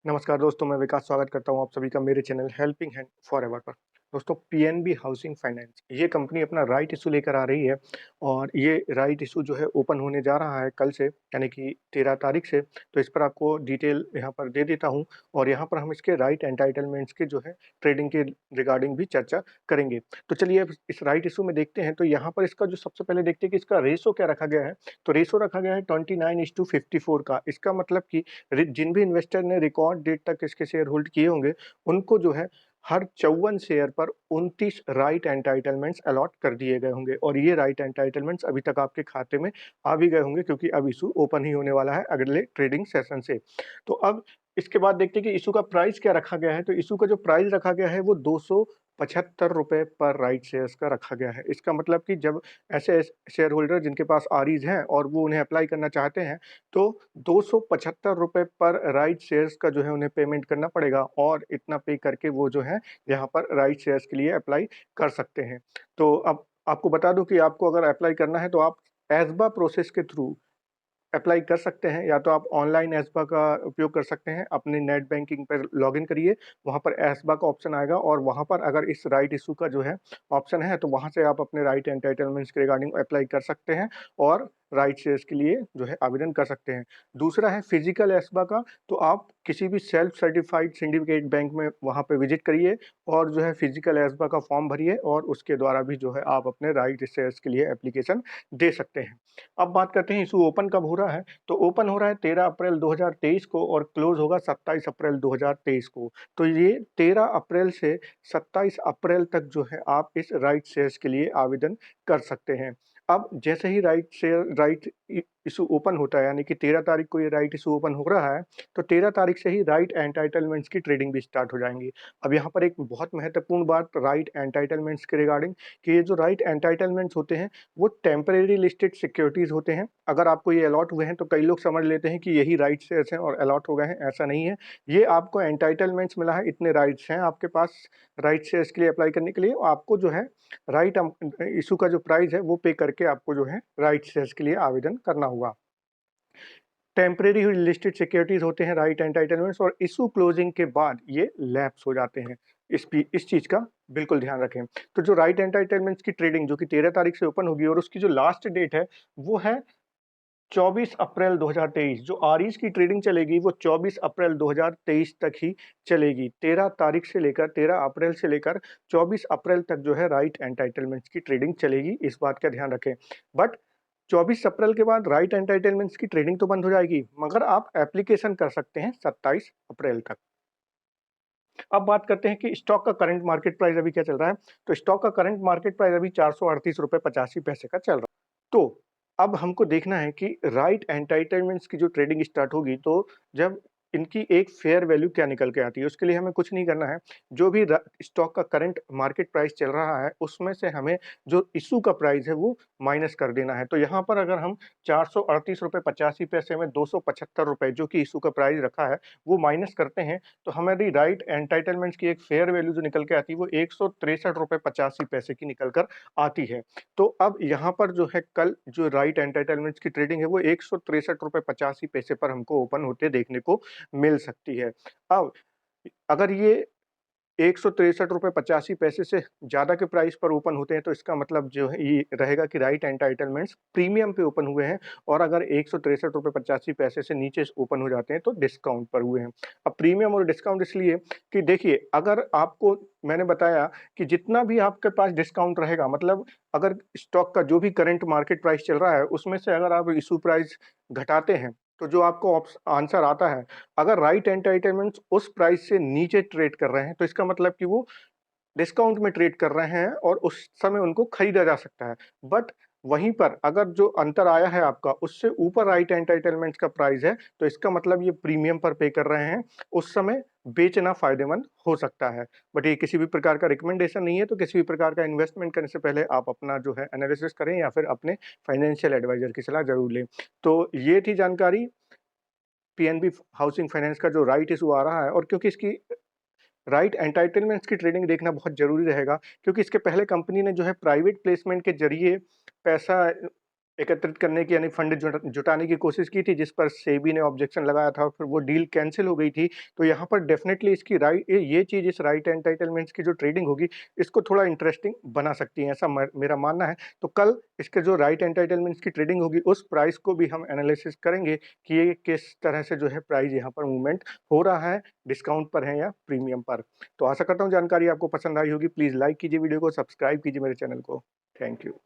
नमस्कार दोस्तों, मैं विकास स्वागत करता हूँ आप सभी का मेरे चैनल हेल्पिंग हैंड फॉरएवर पर। दोस्तों, पीएनबी हाउसिंग फाइनेंस ये कंपनी अपना राइट इशू लेकर आ रही है और ये राइट इशू जो है ओपन होने जा रहा है कल से, यानी कि 13 तारीख से। तो इस पर आपको डिटेल यहाँ पर दे देता हूँ और यहाँ पर हम इसके राइट एंटाइटलमेंट्स के जो है ट्रेडिंग के रिगार्डिंग भी चर्चा करेंगे। तो चलिए अब इस राइट इशू में देखते हैं। तो यहाँ पर इसका जो सबसे पहले देखते हैं कि इसका रेशो क्या रखा गया है। तो रेशो रखा गया है 29:54 का। इसका मतलब कि जिन भी इन्वेस्टर ने रिकॉर्ड डेट तक इसके शेयर होल्ड किए होंगे, उनको जो है हर 54 शेयर पर 29 राइट एंटाइटलमेंट्स अलॉट कर दिए गए होंगे और ये राइट एंटाइटलमेंट्स अभी तक आपके खाते में आ भी गए होंगे, क्योंकि अब इशू ओपन ही होने वाला है अगले ट्रेडिंग सेशन से। तो अब इसके बाद देखते हैं कि इशू का प्राइस क्या रखा गया है। तो इशू का जो प्राइस रखा गया है वो 275 रुपए पर राइट शेयर्स का रखा गया है। इसका मतलब कि जब ऐसे शेयर होल्डर जिनके पास आरईज हैं और वो उन्हें अप्लाई करना चाहते हैं, तो 275 रुपए पर राइट शेयर्स का जो है उन्हें पेमेंट करना पड़ेगा और इतना पे करके वो जो है यहाँ पर राइट शेयर्स के लिए अप्लाई कर सकते हैं। तो अब आपको बता दूं कि आपको अगर अप्लाई करना है तो आप एसबा प्रोसेस के थ्रू अप्लाई कर सकते हैं। या तो आप ऑनलाइन एस्बा का उपयोग कर सकते हैं, अपने नेट बैंकिंग पर लॉगिन करिए, वहाँ पर एस्बा का ऑप्शन आएगा और वहाँ पर अगर इस राइट इशू का जो है ऑप्शन है, तो वहाँ से आप अपने राइट एंटाइटलमेंट्स के रिगार्डिंग अप्लाई कर सकते हैं और राइट शेयर्स के लिए जो है आवेदन कर सकते हैं। दूसरा है फिजिकल एस्बा का। तो आप किसी भी सेल्फ सर्टिफाइड सिंडिकेट बैंक में वहाँ पे विजिट करिए और जो है फिजिकल एस्बा का फॉर्म भरिए और उसके द्वारा भी जो है आप अपने राइट शेयर्स के लिए एप्लीकेशन दे सकते हैं। अब बात करते हैं इशू ओपन कब हो रहा है। तो ओपन हो रहा है 13 अप्रैल 2023 को और क्लोज होगा 27 अप्रैल 2023 को। तो ये 13 अप्रैल से 27 अप्रैल तक जो है आप इस राइट शेयर्स के लिए आवेदन कर सकते हैं। अब जैसे ही राइट इशू ओपन होता है, यानी कि 13 तारीख को ये राइट इशू ओपन हो रहा है, तो 13 तारीख से ही राइट एंटाइटलमेंट्स की ट्रेडिंग भी स्टार्ट हो जाएंगी। अब यहाँ पर एक बहुत महत्वपूर्ण बात राइट एंटाइटलमेंट्स के रिगार्डिंग, कि ये जो राइट एंटाइटलमेंट्स होते हैं वो टेम्परेरी लिस्टेड सिक्योरिटीज होते हैं। अगर आपको ये अलॉट हुए हैं तो कई लोग समझ लेते हैं कि यही राइट शेयर्स हैं और अलॉट हो गए हैं, ऐसा नहीं है। ये आपको एंटाइटलमेंट्स मिला है, इतने राइट्स हैं आपके पास राइट शेयर्स के लिए अप्लाई करने के लिए। आपको जो है राइट इशू का जो प्राइस है वो पे करके आपको जो है राइट शेयर्स के लिए आवेदन करना होगा। टेम्परेरी लिस्टेड सिक्योरिटीज होते हैं राइट एंटाइटलमेंट्स और इशू क्लोजिंग के बाद ये लैप्स हो जाते हैं। इस चीज का बिल्कुल ध्यान रखें। तो जो राइट एंटाइटलमेंट्स की ट्रेडिंग जो कि 13 तारीख से ओपन होगी और उसकी जो लास्ट डेट है वो है 24 अप्रैल 2023। जो आरईज की ट्रेडिंग चलेगी वो 24 अप्रैल 2023 तक ही चलेगी। 13 तारीख से लेकर 13 अप्रैल से लेकर 24 अप्रैल तक जो है राइट एंटाइटलमेंट्स की ट्रेडिंग चलेगी, इस बात का ध्यान रखें। बट 24 अप्रैल के बाद राइट एंटाइटलमेंट्स की ट्रेडिंग तो बंद हो जाएगी, मगर आप एप्लीकेशन कर सकते हैं 27 अप्रैल तक। अब बात करते हैं कि स्टॉक का करंट मार्केट प्राइस अभी क्या चल रहा है। तो स्टॉक का करंट मार्केट प्राइस अभी 438 रुपए 85 पैसे का चल रहा है। तो अब हमको देखना है कि राइट एंटाइटलमेंट्स की जो ट्रेडिंग स्टार्ट होगी, तो जब इनकी एक फेयर वैल्यू क्या निकल के आती है, उसके लिए हमें कुछ नहीं करना है। जो भी स्टॉक का करंट मार्केट प्राइस चल रहा है उसमें से हमें जो इशू का प्राइस है वो माइनस कर देना है। तो यहाँ पर अगर हम 438 रुपए 85 पैसे में 275 रुपए जो कि इशू का प्राइस रखा है वो माइनस करते हैं, तो हमारी राइट एंटाइटलमेंट्स की एक फेयर वैल्यू जो निकल के आती है वो 163 रुपए 85 पैसे की निकल कर आती है। तो अब यहाँ पर जो है कल जो राइट एंटाइटलमेंट्स की ट्रेडिंग है वो 163 रुपए 85 पैसे पर हमको ओपन होते देखने को मिल सकती है। अब अगर ये 163 रुपए 85 पैसे से ज़्यादा के प्राइस पर ओपन होते हैं, तो इसका मतलब जो है ये रहेगा कि राइट एंटाइटलमेंट्स प्रीमियम पे ओपन हुए हैं। और अगर 163 रुपए 85 पैसे से नीचे ओपन हो जाते हैं तो डिस्काउंट पर हुए हैं। अब प्रीमियम और डिस्काउंट इसलिए कि देखिए, अगर आपको मैंने बताया कि जितना भी आपके पास डिस्काउंट रहेगा, मतलब अगर स्टॉक का जो भी करंट मार्केट प्राइस चल रहा है उसमें से अगर आप इशू प्राइस घटाते हैं, तो जो आपको आंसर आता है, अगर राइट एंटाइटलमेंट्स उस प्राइस से नीचे ट्रेड कर रहे हैं, तो इसका मतलब कि वो डिस्काउंट में ट्रेड कर रहे हैं और उस समय उनको खरीदा जा सकता है। बट वहीं पर अगर जो अंतर आया है आपका उससे ऊपर राइट एंटाइटलमेंट्स का प्राइस है, तो इसका मतलब ये प्रीमियम पर पे कर रहे हैं, उस समय बेचना फायदेमंद हो सकता है। बट ये किसी भी प्रकार का रिकमेंडेशन नहीं है, तो किसी भी प्रकार का इन्वेस्टमेंट करने से पहले आप अपना जो है एनालिसिस करें या फिर अपने फाइनेंशियल एडवाइजर की सलाह जरूर लें। तो ये थी जानकारी पीएनबी हाउसिंग फाइनेंस का जो राइट इशू आ रहा है। और क्योंकि इसकी राइट एंटाइटलमेंट्स की ट्रेडिंग देखना बहुत ज़रूरी रहेगा, क्योंकि इसके पहले कंपनी ने जो है प्राइवेट प्लेसमेंट के ज़रिए पैसा एकत्रित करने की यानी फंड जुटाने की कोशिश की थी, जिस पर सेबी ने ऑब्जेक्शन लगाया था और फिर वो डील कैंसल हो गई थी। तो यहाँ पर डेफ़िनेटली इसकी ये चीज़ इस राइट एंटाइटलमेंट्स की जो ट्रेडिंग होगी, इसको थोड़ा इंटरेस्टिंग बना सकती है, ऐसा मेरा मानना है। तो कल इसके जो राइट एंटाइटलमेंट्स की ट्रेडिंग होगी, उस प्राइस को भी हम एनालिसिस करेंगे कि ये किस तरह से जो है प्राइस यहाँ पर मूवमेंट हो रहा है, डिस्काउंट पर है या प्रीमियम पर। तो आशा करता हूँ जानकारी आपको पसंद आई होगी। प्लीज़ लाइक कीजिए वीडियो को, सब्सक्राइब कीजिए मेरे चैनल को। Thank you.